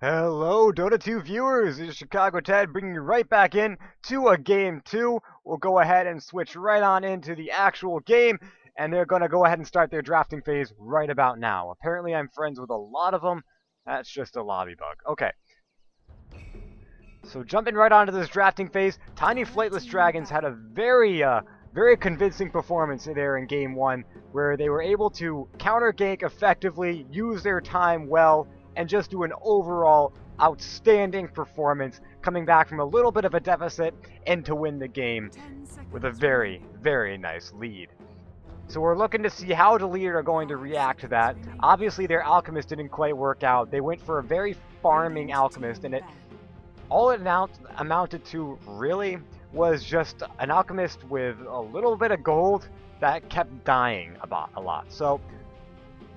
Hello, Dota2 viewers! This is Chicago Ted bringing you right back in to a game 2. We'll go ahead and switch right on into the actual game, and they're going to go ahead and start their drafting phase right about now. Apparently, I'm friends with a lot of them. That's just a lobby bug. Okay, so jumping right onto this drafting phase, Tiny Flightless Dragons had a very convincing performance there in Game 1, where they were able to counter gank effectively, use their time well, and just do an overall outstanding performance, coming back from a little bit of a deficit and to win the game with a very nice lead. So we're looking to see how the leader are going to react to that. Obviously, their Alchemist didn't quite work out. They went for a very farming Alchemist, and all it amounted to really was just an Alchemist with a little bit of gold that kept dying about a lot. So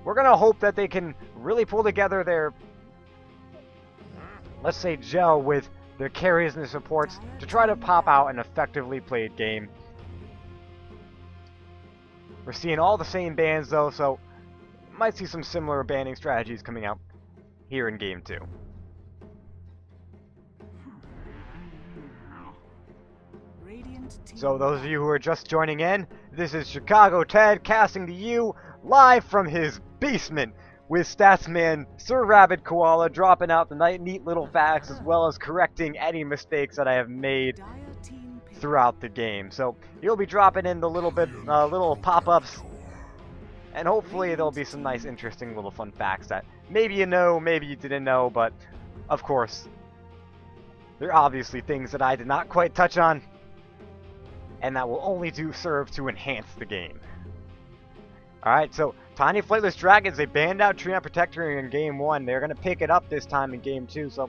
we're going to hope that they can really pull together their, let's say, gel with their carries and their supports to try to pop out an effectively played game. We're seeing all the same bans though, so might see some similar banning strategies coming out here in Game 2. So those of you who are just joining in, this is Chicago Ted casting to you live from his basement with Statsman Sir Rabbit Koala dropping out the neat little facts as well as correcting any mistakes that I have made throughout the game. So he'll be dropping in the little pop-ups, and hopefully there'll be some nice interesting little fun facts that maybe you know, maybe you didn't know, but of course they're obviously things that I did not quite touch on, and that will only serve to enhance the game. Alright, so Tiny Flightless Dragons, they banned out Treant Protector in Game 1. They're going to pick it up this time in Game 2, so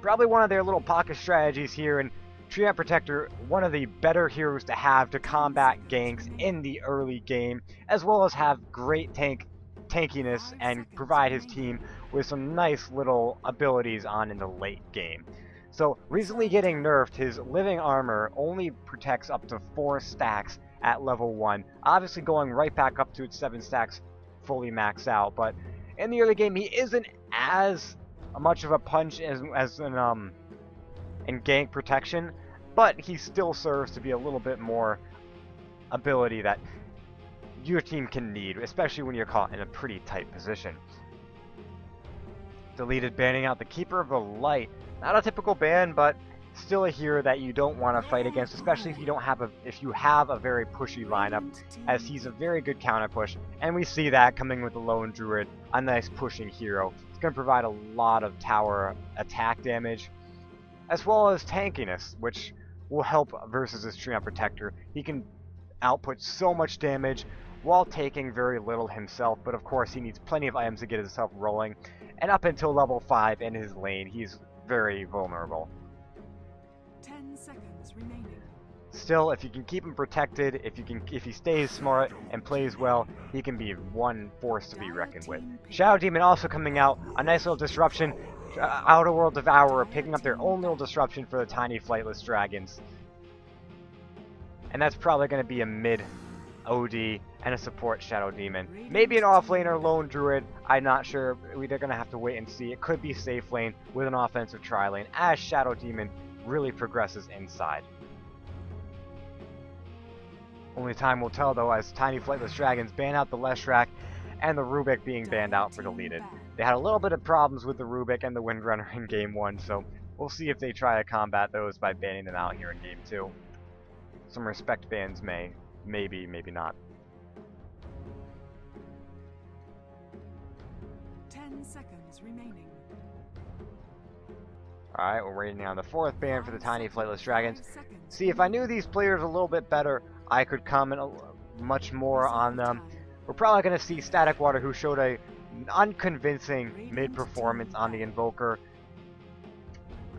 probably one of their little pocket strategies here. And Treant Protector, one of the better heroes to have to combat ganks in the early game, as well as have great tankiness and provide his team with some nice little abilities on in the late game. So, recently getting nerfed, his living armor only protects up to 4 stacks at level 1. Obviously going right back up to its 7 stacks fully maxed out, but in the early game he isn't as much of a punch as in gank protection, but he still serves to be a little bit more ability that your team can need, especially when you're caught in a pretty tight position. Deleted banning out the Keeper of the Light. Not a typical ban, but still a hero that you don't want to fight against, especially if you have a very pushy lineup, as he's a very good counter push, and we see that coming with the Lone Druid, a nice pushing hero. It's going to provide a lot of tower attack damage, as well as tankiness, which will help versus his Treant Protector. He can output so much damage while taking very little himself, but of course he needs plenty of items to get himself rolling, and up until level 5 in his lane, he's very vulnerable. 10 seconds remaining. Still, if you can keep him protected, if he stays smart and plays well, he can be one force to be reckoned with. Shadow Demon also coming out, a nice little disruption. Outer World Devourer picking up their own little disruption for the Tiny Flightless Dragons. And that's probably going to be a mid OD and a support Shadow Demon. Maybe an offlaner Lone Druid, I'm not sure. They're going to have to wait and see. It could be safe lane with an offensive tri-lane as Shadow Demon really progresses inside. Only time will tell though, as Tiny Flightless Dragons ban out the Leshrac and the Rubik being banned out for deleted. They had a little bit of problems with the Rubik and the Windrunner in Game 1, so we'll see if they try to combat those by banning them out here in Game 2. Some respect bans maybe not. 10 seconds remaining. Alright, we're waiting on the 4th ban for the Tiny Flightless Dragons. See, if I knew these players a little bit better, I could comment much more on them. We're probably going to see Static Water, who showed a unconvincing mid-performance on the Invoker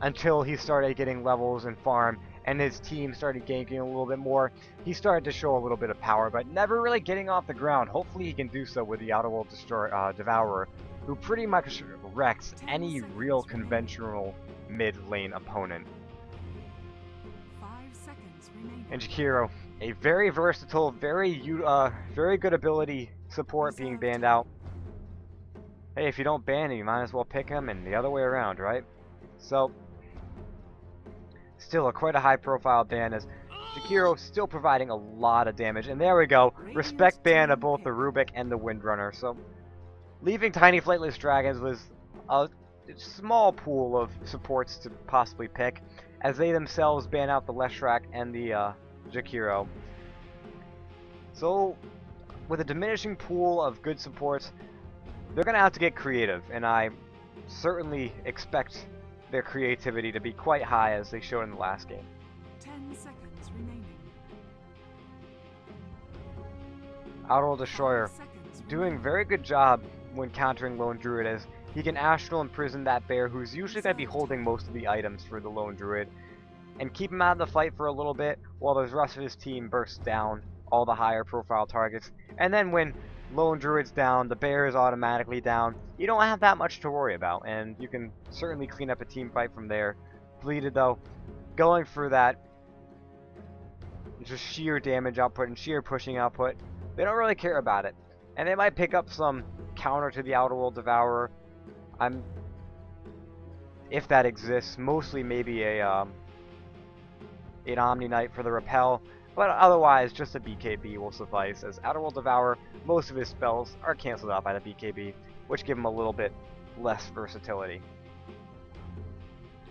until he started getting levels and farm, and his team started ganking a little bit more. He started to show a little bit of power, but never really getting off the ground. Hopefully he can do so with the Outer World Devourer, who pretty much wrecks any real conventional mid-lane opponent. 5 seconds remaining. And Jakiro, a very versatile, very good ability support being banned out. hey, if you don't ban him, you might as well pick him, and the other way around, right? So, still quite a high-profile ban as Jakiro still providing a lot of damage. And there we go, respect ban of both the Rubik and the Windrunner. So, leaving Tiny Flightless Dragons was a small pool of supports to possibly pick, as they themselves ban out the Leshrac and the Jakiro. So, with a diminishing pool of good supports, they're going to have to get creative, and I certainly expect their creativity to be quite high as they showed in the last game. 10 seconds remaining. Outroll Destroyer 5 seconds doing remaining. very good job when countering Lone Druid, as he can Astral Imprison that bear who's usually going to be holding most of the items for the Lone Druid, and keep him out of the fight for a little bit while the rest of his team bursts down all the higher profile targets. And then when Lone Druid's down, the bear is automatically down. You don't have that much to worry about, and you can certainly clean up a team fight from there. Bleeded though, going for that just sheer damage output and sheer pushing output. They don't really care about it, and they might pick up some counter to the Outerworld Devourer. If that exists, mostly maybe an Omni Knight for the repel. But otherwise, just a BKB will suffice, as Outerworld Devourer, most of his spells are cancelled out by the BKB, which give him a little bit less versatility.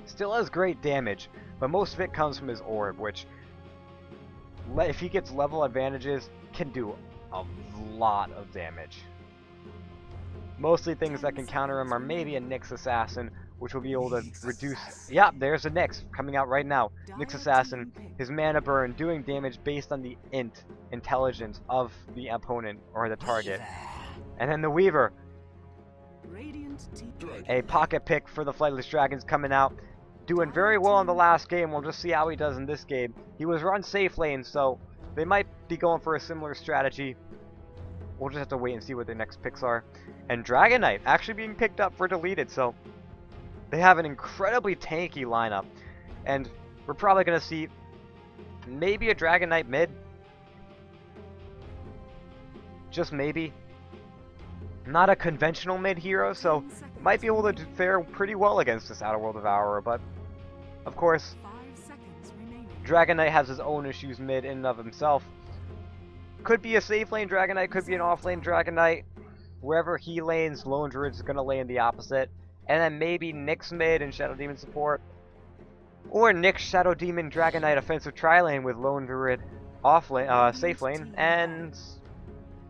Still has great damage, but most of it comes from his Orb, which, if he gets level advantages, can do a lot of damage. Mostly things that can counter him are maybe a Nyx Assassin, which will be able to reduce... Yep, there's a Nyx coming out right now. Nyx Assassin, his mana burn, doing damage based on the intelligence of the opponent or the target. And then the Weaver, a pocket pick for the Flightless Dragons coming out. Doing very well in the last game. We'll just see how he does in this game. He was run safe lane, so they might be going for a similar strategy. We'll just have to wait and see what their next picks are. And Dragon Knight actually being picked up for deleted, so they have an incredibly tanky lineup, and we're probably going to see maybe a Dragon Knight mid. Just maybe. Not a conventional mid hero, so might be able to fare pretty well against this Outerworld Devourer, but of course, 5 seconds remaining. Dragon Knight has his own issues mid in and of himself. Could be a safe lane Dragon Knight, could be an off lane Dragon Knight. Wherever he lanes, Lone Druid's going to lane the opposite. And then maybe Nyx mid and Shadow Demon support. Or Nyx, Shadow Demon, Dragon Knight offensive tri-lane with Lone Druid off lane, safe lane, and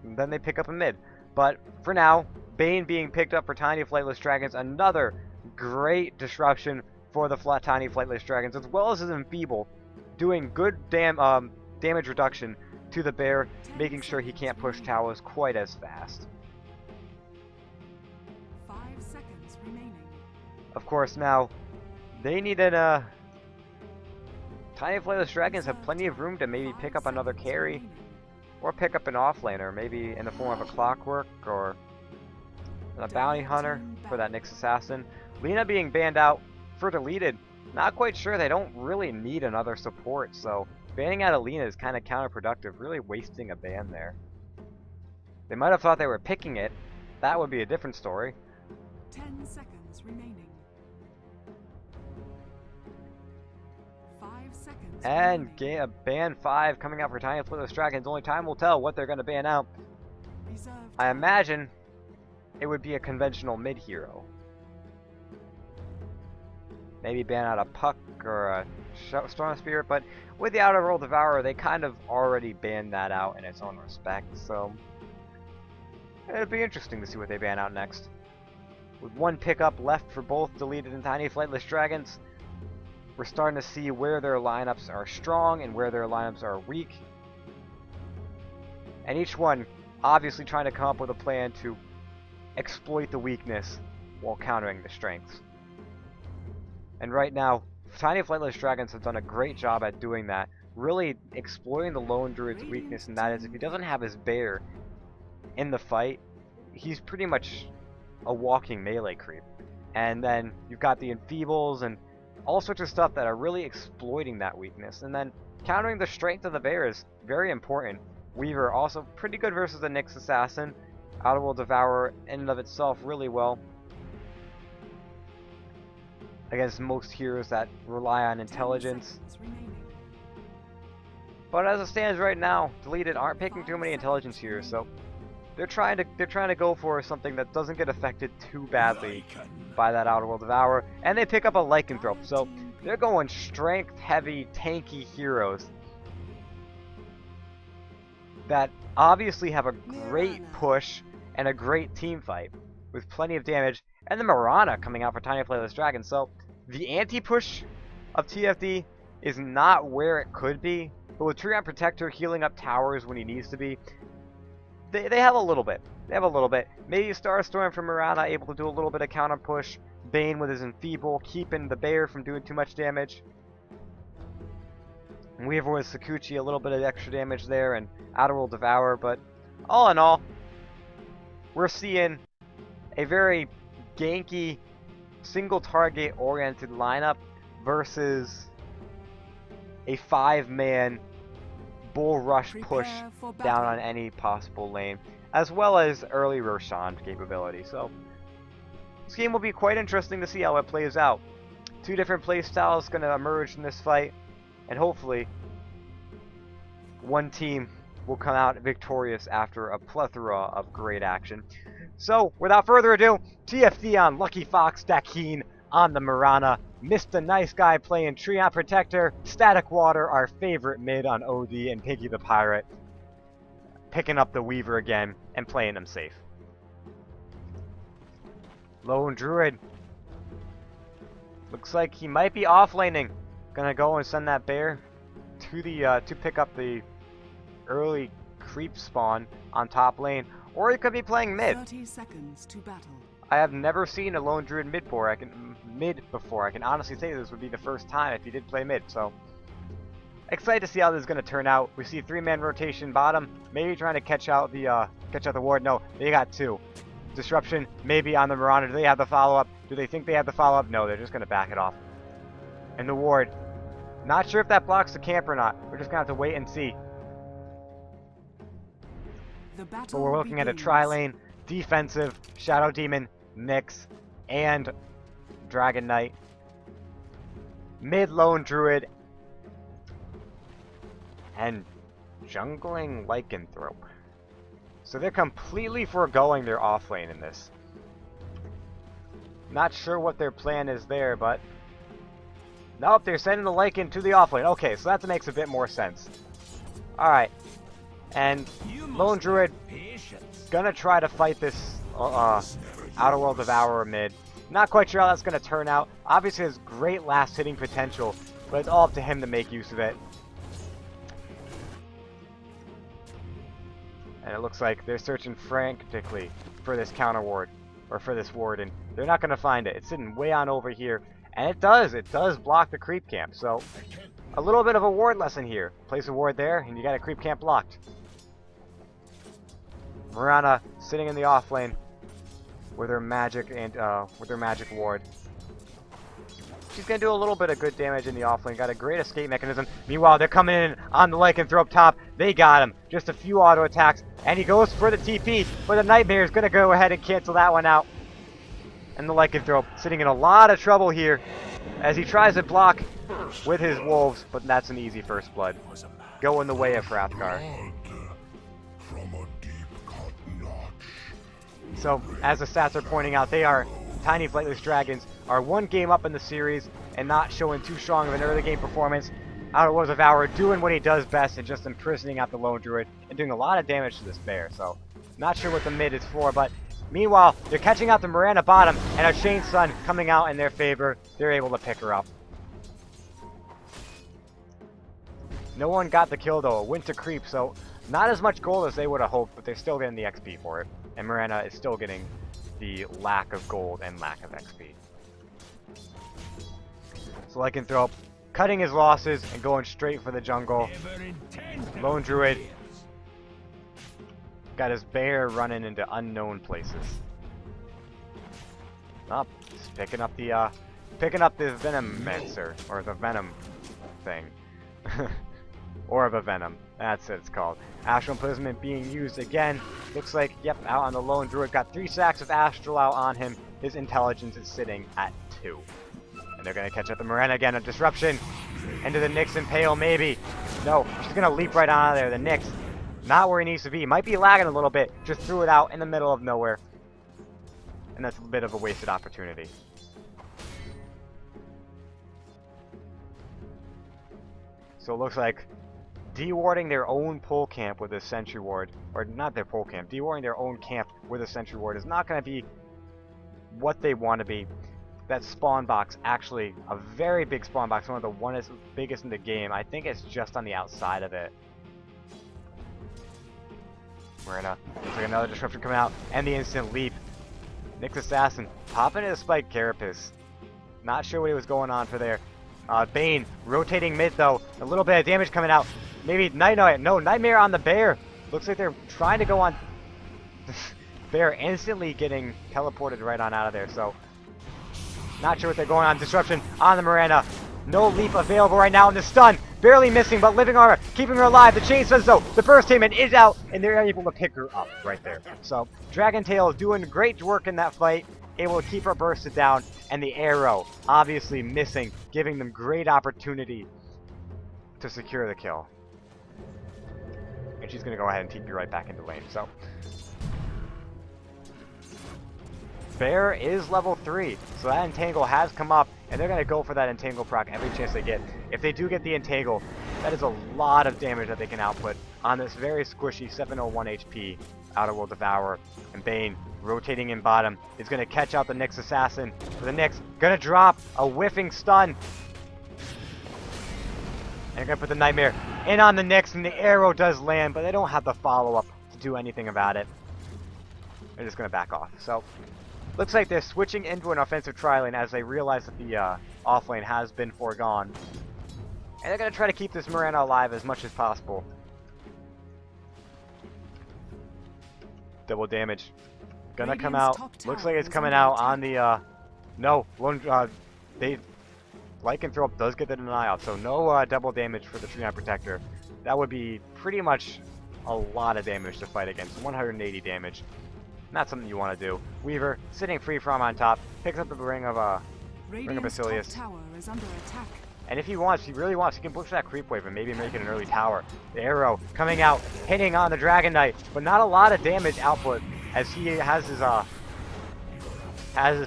then they pick up a mid. But for now, Bane being picked up for Tiny Flightless Dragons, another great disruption for the Tiny Flightless Dragons, as well as his Enfeeble, doing good damage reduction to the bear, making sure he can't push towers quite as fast. 5 seconds remaining. Of course, now they needed a Tiny Flightless Dragons have plenty of room to maybe pick up another carry, or pick up an offlaner, maybe in the form of a Clockwork or a Bounty Hunter for that Nyx Assassin. Lina being banned out for deleted, not quite sure. They don't really need another support, so banning out Alina is kind of counterproductive, really wasting a ban there. They might have thought they were picking it. That would be a different story. 10 seconds remaining. 5 seconds And remaining. ban 5 coming out for Tiny Flightless Dragons. Only time will tell what they're going to ban out. Reserve I time. imagine it would be a conventional mid hero. Maybe ban out a Puck or a Storm Spirit, but with the Outerworld Devourer, they kind of already banned that out in its own respect, so it'll be interesting to see what they ban out next. With one pickup left for both deleted and Tiny Flightless Dragons, we're starting to see where their lineups are strong and where their lineups are weak. And each one obviously trying to come up with a plan to exploit the weakness while countering the strengths. And right now, Tiny Flightless Dragons have done a great job at doing that, really exploiting the Lone Druid's weakness, and that is if he doesn't have his bear in the fight, he's pretty much a walking melee creep. And then you've got the Enfeebles and all sorts of stuff that are really exploiting that weakness. And then countering the strength of the bear is very important. Weaver also pretty good versus the Nyx Assassin. Outer World Devourer in and of itself really well against most heroes that rely on 10 intelligence. seconds remaining. But as it stands right now, Deleted aren't picking too many intelligence heroes, so they're trying to go for something that doesn't get affected too badly by that Outer World Devourer, and they pick up a Lycanthrope, so they're going strength heavy tanky heroes that obviously have a great push and a great team fight with plenty of damage, and the Mirana coming out for Tiny Flightless Dragon. So the anti-push of TFD is not where it could be, but with Treant Protector healing up towers when he needs to be, they have a little bit. They have a little bit. Maybe Starstorm from Mirana able to do a little bit of counter push. Bane with his Enfeeble, keeping the Bear from doing too much damage. And Weaver with Sakuchi, a little bit of extra damage there, and Outer World Devourer. But all in all, we're seeing a very ganky, single target oriented lineup versus a 5-man bull rush push down on any possible lane, as well as early Roshan capability. So this game will be quite interesting to see how it plays out. Two different play styles going to emerge in this fight, and hopefully one team will come out victorious after a plethora of great action. So without further ado, TFD on Lucky Fox Dakin on the Mirana, Mr. Nice Guy playing Treant Protector, Static Water, our favorite mid on OD, and Piggy the Pirate picking up the Weaver again and playing them safe. Lone Druid looks like he might be offlaning. Gonna go and send that Bear to the to pick up the early creep spawn on top lane, or he could be playing mid. 30 seconds to battle. I have never seen a Lone Druid mid before. I can honestly say this would be the first time if he did play mid. So excited to see how this is going to turn out. We see 3-man rotation bottom, maybe trying to catch out the ward. No, they got 2. Disruption maybe on the Mirana. Do they have the follow up? Do they think they have the follow up? No, they're just going to back it off. And the ward, not sure if that blocks the camp or not. We're just going to have to wait and see. The battle But we're looking at a begins. tri-lane, defensive, Shadow Demon, Nyx, and Dragon Knight. Mid Lone Druid, and jungling Lycanthrope. So they're completely foregoing their offlane in this. Not sure what their plan is there, but nope, they're sending the Lycan to the offlane. Okay, so that makes a bit more sense. Alright. And Lone Druid gonna try to fight this Outer World Devourer mid. Not quite sure how that's gonna turn out. Obviously has great last hitting potential, but it's all up to him to make use of it. And it looks like they're searching frantically for this counter ward, or for this ward, and they're not gonna find it. It's sitting way on over here, and it does block the creep camp. So a little bit of a ward lesson here. Place a ward there, and you got a creep camp blocked. Mirana sitting in the off lane with her magic and with her magic ward. She's gonna do a little bit of good damage in the off lane. Got a great escape mechanism. Meanwhile, they're coming in on the Lycanthrope top. They got him. Just a few auto attacks, and he goes for the TP. But the Nightmare is gonna go ahead and cancel that one out. And the Lycanthrope sitting in a lot of trouble here as he tries to block with his wolves, but that's an easy first blood. Go in the way of Hrothgar. So, as the stats are pointing out, Tiny Flightless Dragons are 1 game up in the series and not showing too strong of an early game performance. Outer World Devourer doing what he does best and just imprisoning out the Lone Druid and doing a lot of damage to this Bear. So, not sure what the mid is for, but meanwhile, they're catching out the Mirana bottom, and a Shane's Sun coming out in their favor. They're able to pick her up. No one got the kill though. A Winter Creep, so not as much gold as they would have hoped, but they're still getting the XP for it. And Mirana is still getting the lack of gold and lack of XP. So Lycanthrope cutting his losses and going straight for the jungle. Lone Druid got his Bear running into unknown places. Up, just picking up the Venom Mancer, or the Venom thing. Orb of Venom. That's what it's called. Astral Imprisonment being used again. Looks like, yep, out on the lone druid. Got 3 stacks of Astral out on him. His intelligence is sitting at 2. And they're going to catch up the Mirena again. A disruption into the Nyx Impale, maybe. No, she's going to leap right out of there. The Nyx, not where he needs to be. Might be lagging a little bit. Just threw it out in the middle of nowhere. And that's a bit of a wasted opportunity. So it looks like dewarding their own pole camp with a sentry ward, or not their pole camp, dewarding their own camp with a sentry ward is not going to be what they want to be. That spawn box, actually a very big spawn box, one of the biggest in the game. I think it's just on the outside of it. Mirena, looks like another disruption coming out, and the instant leap. Nyx Assassin popping into Spike Carapace. Not sure what he was going on for there. Bane rotating mid though. A little bit of damage coming out. Maybe Nightmare on the bear. Looks like they're trying to go on. Bear instantly getting teleported right on out of there. So not sure what they're going on. Disruption on the Mirena. No leap available right now in the stun. Barely missing, but living armor keeping her alive. The chain says though the burst statement is out, and they're able to pick her up right there. So Dragon Tail is doing great work in that fight. Able to keep her bursted down, and the arrow obviously missing, giving them great opportunity to secure the kill. And she's going to go ahead and TP right back into lane. So Bear is level 3, so that Entangle has come up, and they're going to go for that Entangle proc every chance they get. If they do get the Entangle, that is a lot of damage that they can output on this very squishy 701 HP Outer World Devourer. And Bane, rotating in bottom, is going to catch out the Nyx Assassin. For the Nyx, going to drop a whiffing stun. And they're going to put the Nightmare in on the Nyx, and the arrow does land, but they don't have the follow-up to do anything about it. They're just going to back off. So looks like they're switching into an offensive tri-lane as they realize that the off lane has been foregone. And they're going to try to keep this Mirena alive as much as possible. Double damage. Gonna come out. Looks like it's coming out on the, no. They Lycanthrope does get the deny out, so no double damage for the Treant Protector. That would be pretty much a lot of damage to fight against. 180 damage. Not something you want to do. Weaver, sitting free from on top, picks up the ring of Basilius. And if he wants, he really wants, he can push that creep wave and maybe make it an early tower. The arrow coming out, hitting on the Dragon Knight, but not a lot of damage output as he has his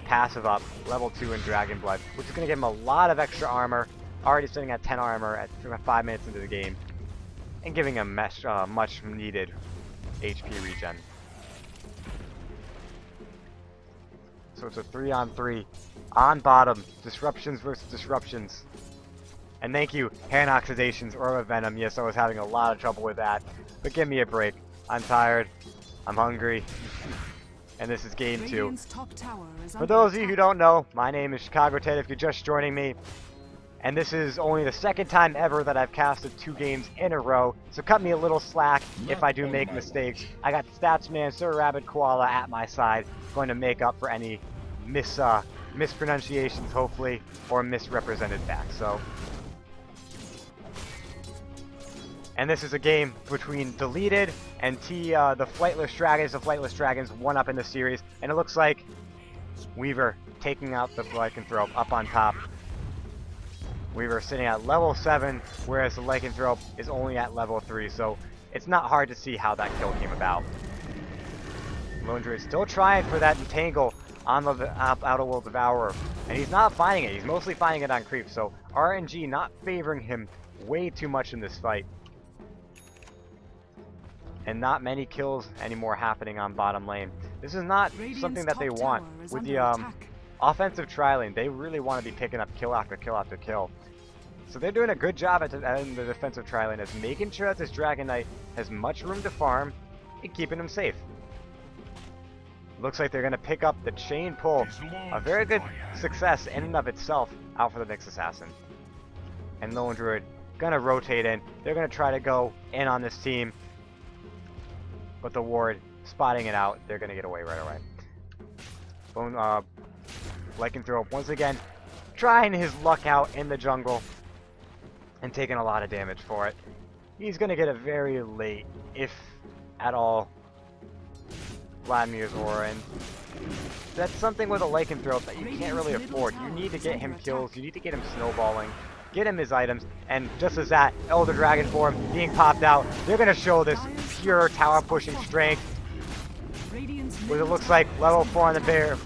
passive up, level 2 in Dragon Blood, which is going to give him a lot of extra armor, already sitting at 10 armor at 5 minutes into the game, and giving him much needed HP regen. So it's a 3-on-3 on bottom, disruptions versus disruptions. And thank you, Hand Oxidations, Orb of Venom. Yes, I was having a lot of trouble with that, but give me a break. I'm tired, I'm hungry, and this is game 2. For those of you who don't know, my name is Chicago Ted if you're just joining me. And this is only the second time ever that I've casted 2 games in a row, so cut me a little slack if I do make mistakes. I got Statsman, Sir Rabbit Koala at my side, going to make up for any mispronunciations, hopefully, or misrepresented facts. So, and this is a game between Deleted and the Flightless Dragons. The Flightless Dragons one up in the series, and it looks like Weaver taking out the Lycanthrope up on top. Weaver sitting at level 7, whereas the Lycanthrope is only at level 3, so it's not hard to see how that kill came about. Lone Druid still trying for that Entangle on the Outer World Devourer, and he's not finding it. He's mostly finding it on creep, so RNG not favoring him way too much in this fight. And not many kills anymore happening on bottom lane. This is not something that they want. With the offensive tri-lane, they really want to be picking up kill after kill after kill. So they're doing a good job at the defensive tri-lane, is making sure that this Dragon Knight has much room to farm and keeping him safe. Looks like they're going to pick up the chain pull. A very good success in and of itself out for the Nyx Assassin. And Lone Druid going to rotate in. They're going to try to go in on this team. But the ward spotting it out, they're going to get away right away. Lycanthrope once again trying his luck out in the jungle and taking a lot of damage for it. He's going to get a very late, if at all, Vladimir's aura, and that's something with a lycanthrope that you can't really afford. You need to get him kills, you need to get him snowballing, get him his items, and just as that Elder Dragon form being popped out, they're going to show this pure tower pushing strength. What it looks like level 4 on the bear,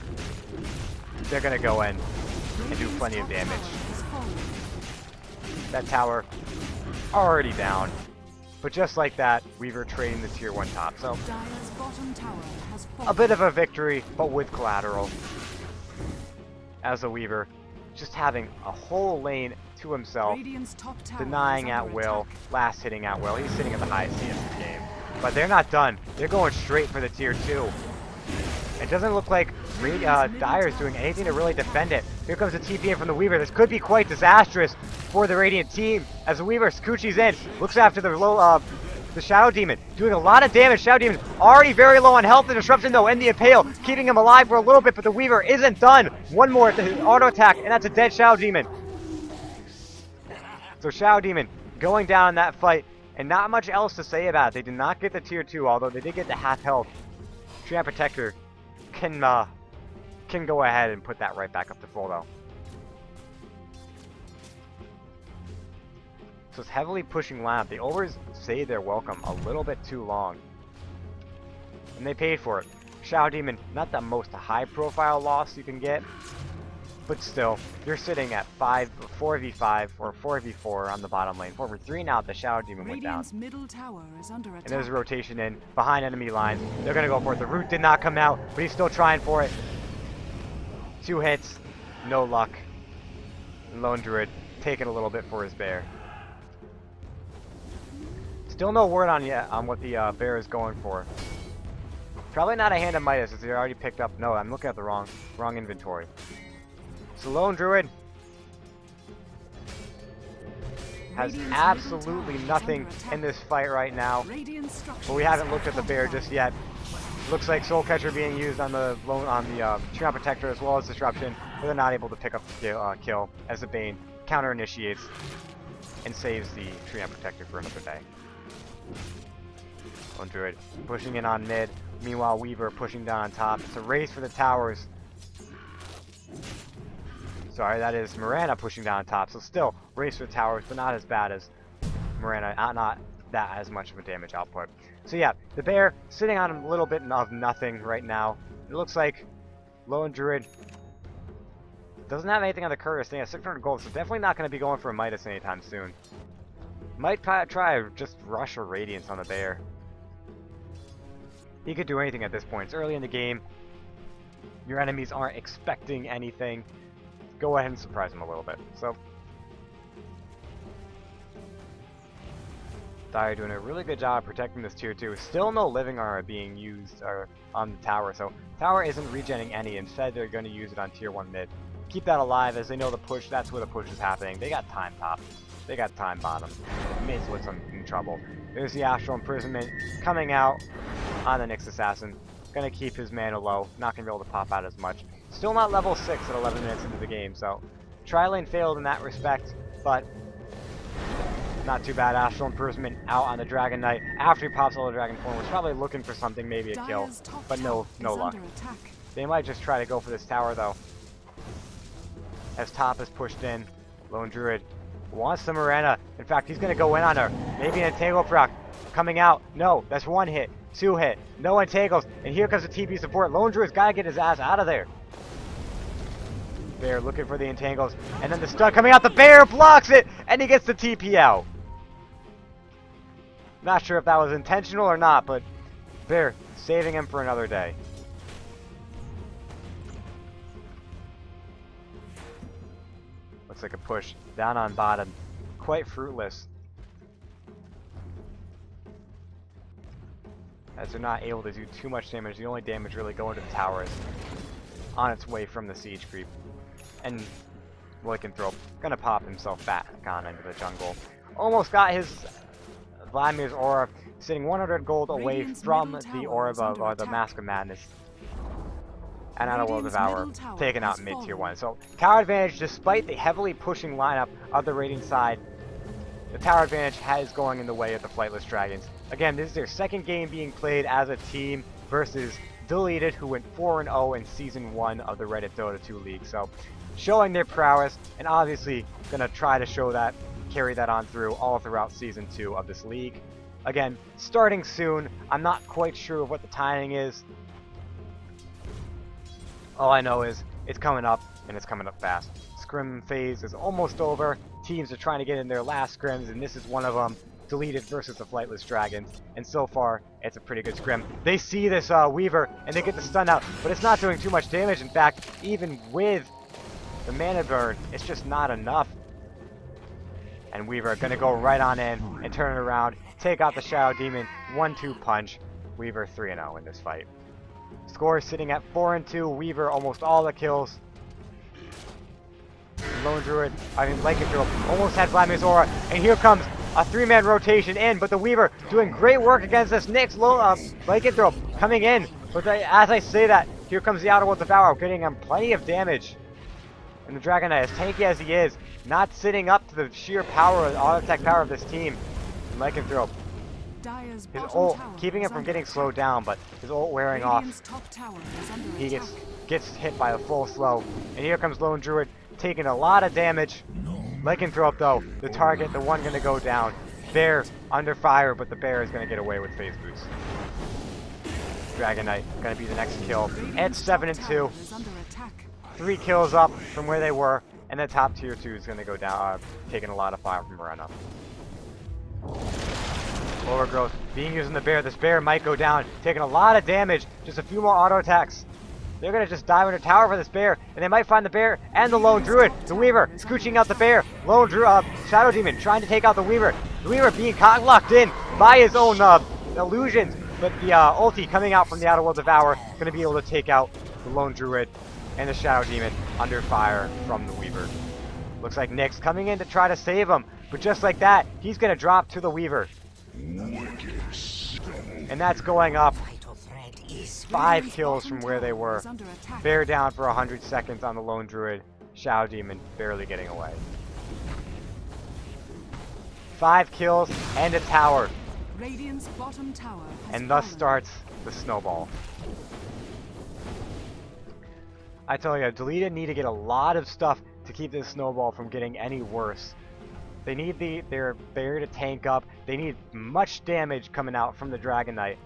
they're going to go in and do plenty of damage. That tower already down. But just like that, Weaver trading the tier 1 top. So, a bit of a victory, but with collateral. As a Weaver, just having a whole lane to himself, denying at will, last hitting at will. He's sitting at the highest CS in the game. But they're not done. They're going straight for the tier 2. It doesn't look like Dire's doing anything to really defend it. Here comes the TP in from the Weaver. This could be quite disastrous for the Radiant team as the Weaver scoochies in, looks after the Shadow Demon, doing a lot of damage. Shadow Demon's already very low on health. The disruption though, and the impale, keeping him alive for a little bit, but the Weaver isn't done. One more at the auto attack, and that's a dead Shadow Demon. So Shadow Demon going down in that fight, and not much else to say about it. They did not get the tier 2, although they did get the half health. Treant Protector can go ahead and put that right back up to full though. So it's heavily pushing lineup. They overstayed their welcome a little bit too long. And they paid for it. Shadow Demon, not the most high profile loss you can get, but still, you're sitting at 4v5 or 4v4 on the bottom lane. 4v3 now the Shadow Demon went down. Middle tower is under attack. And there's a rotation in behind enemy lines. They're going to go for it. The root did not come out, but he's still trying for it. 2 hits, no luck. And Lone Druid taking a little bit for his bear. Still no word on what the bear is going for. Probably not a Hand of Midas, as they already picked up. No, I'm looking at the wrong inventory. So Lone Druid has absolutely nothing in this fight right now. But we haven't looked at the bear just yet. Looks like Soul Catcher being used on the Treant Protector as well as Disruption, but they're not able to pick up the kill as the Bane counter initiates and saves the Treant Protector for another day. Lone Druid pushing in on mid. Meanwhile, Weaver pushing down on top. It's a race for the towers. Sorry, that is Mirana pushing down on top. So still, race for the towers, but not as bad as Mirana. Not that as much of a damage output. So yeah, the bear sitting on a little bit of nothing right now. It looks like Lone Druid doesn't have anything on the Curtis. They have 600 gold, so definitely not going to be going for a Midas anytime soon. Might try to just rush a Radiance on the bear. He could do anything at this point. It's early in the game. Your enemies aren't expecting anything. Go ahead and surprise them a little bit. So, Dire doing a really good job protecting this tier 2. Still no living armor being used on the tower, so tower isn't regenning any. Instead, they're going to use it on tier 1 mid. Keep that alive as they know the push. That's where the push is happening. They got time top. They got time bottom. Mid's what's in trouble. There's the Astral Imprisonment coming out on the Nyx Assassin. Gonna keep his mana low. Not gonna be able to pop out as much. Still not level 6 at 11 minutes into the game, so Tri-Lane failed in that respect, but not too bad. Astral Imprisonment out on the Dragon Knight after he pops all the Dragon form. Was probably looking for something, maybe a kill, but no luck. They might just try to go for this tower though. As top is pushed in, Lone Druid wants the Mirana. In fact, he's gonna go in on her. Maybe an Entangle proc coming out. No, that's 1 hit, 2 hit, no Entangles, and here comes the TP support. Lone Druid's gotta get his ass out of there. Bear looking for the Entangles, and then the stun coming out. The bear blocks it, and he gets the TP out. Not sure if that was intentional or not, but Bear saving him for another day. Looks like a push down on bottom. Quite fruitless, as they're not able to do too much damage. The only damage really going to the tower is on its way from the siege creep. And Lycanthrope gonna pop himself back on into the jungle. Almost got his Vladimir's aura, sitting 100 gold away from the orb of the Mask of Madness. And out of Will Devour, taking out mid tier 1. So, tower advantage despite the heavily pushing lineup of the Radiant side. the tower advantage is going in the way of the Flightless Dragons. Again, this is their second game being played as a team versus Deleted, who went 4-0 in Season 1 of the Reddit Dota 2 League. So, showing their prowess, and obviously going to try to show that, carry that on through all throughout Season 2 of this league. Again, starting soon. I'm not quite sure of what the timing is. All I know is it's coming up, and it's coming up fast. Scrim phase is almost over. Teams are trying to get in their last scrims, and this is one of them. Deleted versus the Flightless Dragons, and so far it's a pretty good scrim. They see this Weaver and they get the stun out, but it's not doing too much damage. In fact, even with the mana burn, it's just not enough. And Weaver gonna go right on in and turn it around, take out the Shadow Demon, 1-2 punch. Weaver 3-0 in this fight. Score sitting at 4-2. Weaver almost all the kills. Lone Druid, Lycanthrope almost had Vladimir's Aura, and here comes a 3-man rotation in, but the Weaver doing great work against this Nyx Lycanthrope coming in. But as I say that, here comes the Outer World Devourer, getting him plenty of damage. And the Dragon Knight, as tanky as he is, not sitting up to the sheer power, the auto attack power of this team. And Lycanthrope, his ult keeping him from getting slowed down, but his ult wearing off. He gets hit by a full slow. And here comes Lone Druid, taking a lot of damage. Lycanthrope though, the target, the one gonna go down. Bear under fire, but the bear is gonna get away with phase boost. Dragon Knight gonna be the next kill. And 7-2. 3 kills up from where they were, and the top tier 2 is gonna go down, taking a lot of fire from Arena. Overgrowth being used in the bear. This bear might go down, taking a lot of damage. Just a few more auto attacks. They're going to just dive under tower for this bear, and they might find the bear and the Lone Druid. The Weaver scooching out the bear. Lone Druid, Shadow Demon trying to take out the Weaver. The Weaver being locked in by his own illusions, but the ulti coming out from the Outer World Devourer going to be able to take out the Lone Druid and the Shadow Demon under fire from the Weaver. Looks like Nyx coming in to try to save him, but just like that, he's going to drop to the Weaver. And that's going up. 5 kills from where they were. Bear down for 100 seconds on the Lone Druid. Shadow Demon barely getting away. 5 kills and a tower. And thus starts the snowball. I tell you, Deleted need to get a lot of stuff to keep this snowball from getting any worse. They need their bear to tank up. They need much damage coming out from the Dragon Knight,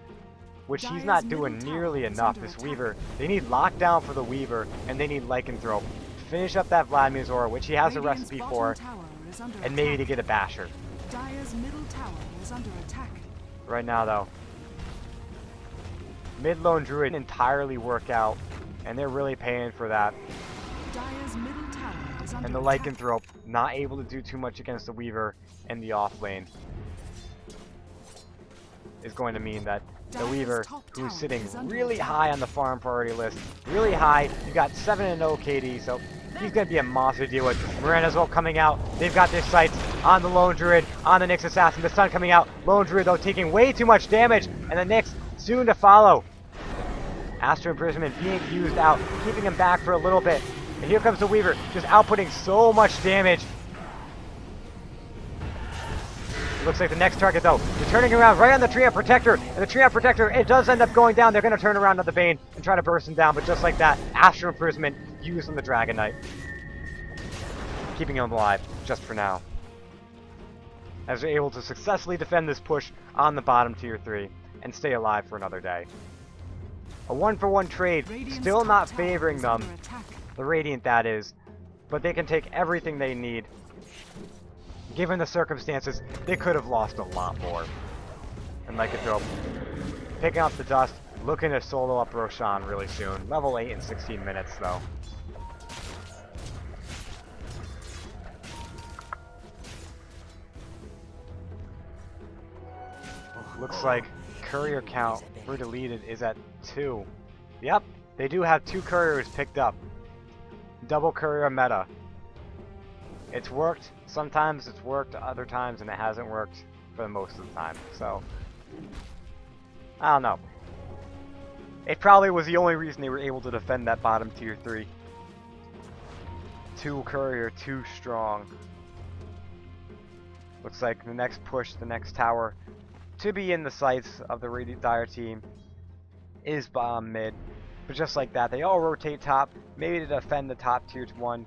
which he's not doing nearly enough. This Weaver, they need lockdown for the Weaver, and they need Lycanthrope to finish up that Vladimir's Aura, which he has a recipe for, and maybe to get a Basher. Right now, though, mid Lone Druid didn't entirely work out, and they're really paying for that. And the Lycanthrope not able to do too much against the Weaver in the off lane is going to mean that the Weaver, who's sitting really high on the farm priority list, really high, you got 7-0 KD, so he's going to be a monster to deal with. Miranda's ult coming out, they've got their sights on the Lone Druid, on the Nyx Assassin, the stun coming out, Lone Druid though taking way too much damage, and the Nyx soon to follow. Astral Imprisonment being used out, keeping him back for a little bit. And here comes the Weaver, just outputting so much damage. Looks like the next target, though, is turning around right on the Treant Protector. And the Treant Protector, it does end up going down. They're going to turn around on the Bane and try to burst him down. But just like that, Astral Imprisonment used on the Dragon Knight. Keeping him alive, just for now. As they're able to successfully defend this push on the bottom tier 3 and stay alive for another day. A 1-for-1 trade, still not favoring them. The Radiant, that is. But they can take everything they need. Given the circumstances, they could have lost a lot more. And Lycanthrope picking up the dust, looking to solo up Roshan really soon. Level 8 in 16 minutes, though. Looks like courier count for Deleted is at 2. Yep, they do have 2 couriers picked up. Double courier meta. It's worked. Sometimes it's worked, other times, and it hasn't worked for most of the time. So, I don't know. It probably was the only reason they were able to defend that bottom tier 3. 2 courier, 2 strong. Looks like the next push, the next tower to be in the sights of the Radiant Dire team is bomb mid. But just like that, they all rotate top, maybe to defend the top tier 1.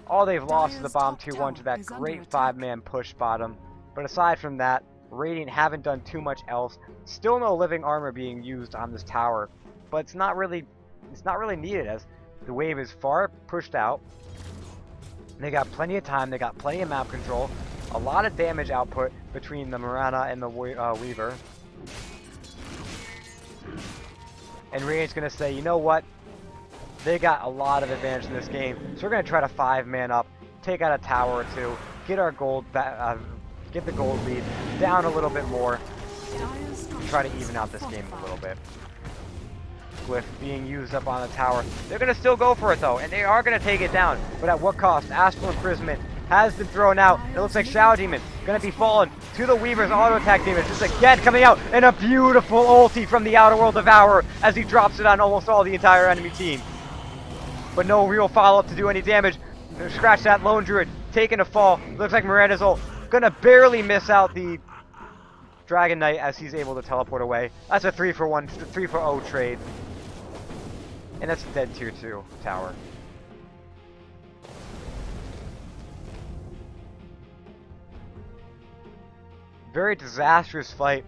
All they've lost is the bomb tier 1 to that great 5-man push bottom. But aside from that, Radiant haven't done too much else. Still no living armor being used on this tower, but it's not really needed as the wave is far pushed out. They got plenty of time, they got plenty of map control, a lot of damage output between the Mirana and the Weaver. And Radiant's going to say, you know what? They got a lot of advantage in this game, so we're going to try to 5-man up, take out a tower or two, get our gold get the gold lead down a little bit more, try to even out this game a little bit. Glyph being used up on the tower. They're going to still go for it though, and they are going to take it down, but at what cost? Astral Imprisonment has been thrown out. It looks like Shadow Demon going to be fallen to the Weaver's auto attack damage. Just again coming out, and a beautiful ulti from the Outer World Devourer as he drops it on almost all the entire enemy team. But no real follow-up to do any damage. Scratch that, Lone Druid taking a fall. Looks like Miranda's ult gonna barely miss out the Dragon Knight as he's able to teleport away. That's a 3-for 0 trade. And that's a dead tier 2 tower. Very disastrous fight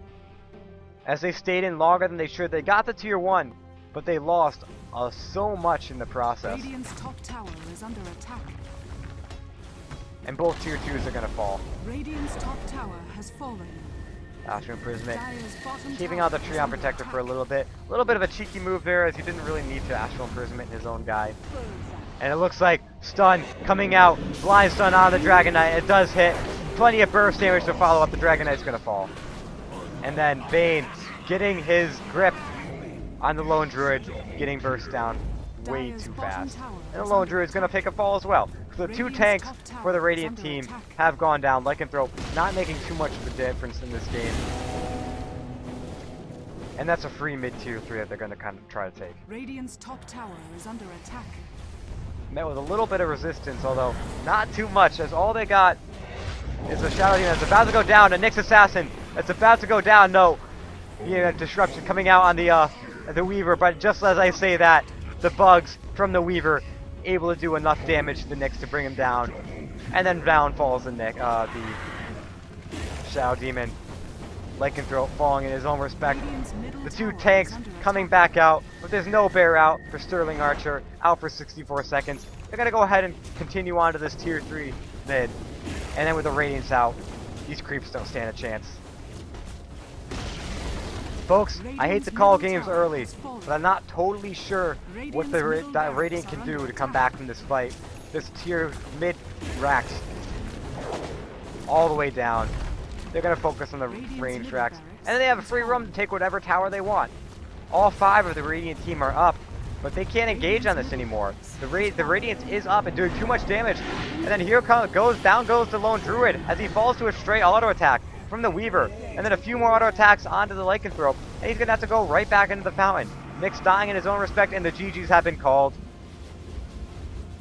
as they stayed in longer than they should. They got the tier 1, but they lost so much in the process. Radiant's top tower is under attack. And both tier 2s are gonna fall. Radiant's top tower has fallen. Astral Imprisonment, keeping out the Treon Protector for a little bit. A little bit of a cheeky move there as he didn't really need to Astral Imprisonment his own guy. And it looks like stun coming out, blind stun on the Dragon Knight. It does hit. Plenty of burst damage to follow up. The Dragon Knight's gonna fall. And then Vayne getting his grip on the Lone Druid, getting burst down way too fast. And the Lone Druid's gonna take a fall as well. So the 2 tanks for the Radiant team have gone down. Lycanthrope not making too much of a difference in this game. And that's a free mid-tier 3 that they're gonna kind of try to take. Radiant's top tower is under attack. Met with a little bit of resistance, although not too much, as all they got is a Shadow Demon that's about to go down, a Nyx Assassin that's about to go down. No, disruption coming out on the Weaver, but just as I say that, the bugs from the Weaver able to do enough damage to the Nyx to bring him down, and then down falls the Shadow Demon. Lycanthrope falling in his own respect. The 2 tanks coming back out, but there's no bear out for Sterling Archer, out for 64 seconds. They're going to go ahead and continue on to this tier 3 mid. And then with the Radiance out, these creeps don't stand a chance. Folks, I hate to call games early, but I'm not totally sure what the Radiant can do to come back from this fight. This tier mid racks all the way down. They're going to focus on the range racks. And then they have a free room to take whatever tower they want. All 5 of the Radiant team are up, but they can't engage on this anymore. The Radiance is up and doing too much damage. And then here down goes the Lone Druid as he falls to a straight auto attack from the Weaver. And then a few more auto attacks onto the Lycanthrope. And he's going to have to go right back into the fountain. Nyx dying in his own respect, and the GGs have been called.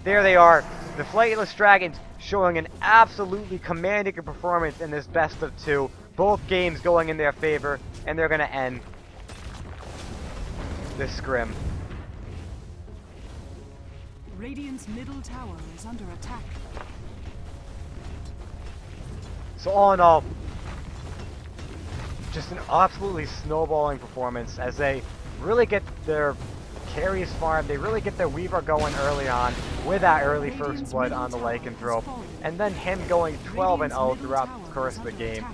There they are. The Flightless Dragons showing an absolutely commanding performance in this best of 2. Both games going in their favor, and they're going to end this scrim. Radiant's middle tower is under attack. So all in all, just an absolutely snowballing performance as they really get their carries farmed. They really get their Weaver going early on with that early first blood on the Lycanthrope. And then him going 12-0 throughout the course of the game.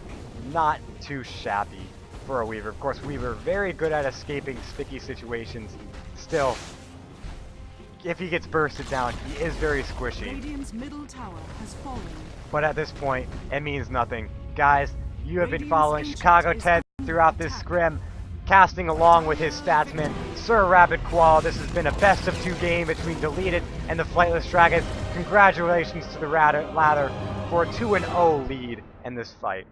Not too shabby for a Weaver. Of course, Weaver very good at escaping sticky situations. Still, if he gets bursted down, he is very squishy. Radiant's middle tower has fallen. But at this point, it means nothing. Guys, you have been following Chicago Ted throughout this scrim, casting along with his statsman, Sir Rabbit Koala. This has been a best of 2 game between Deleted and the Flightless Dragons. Congratulations to the ladder for a 2-0 lead in this fight.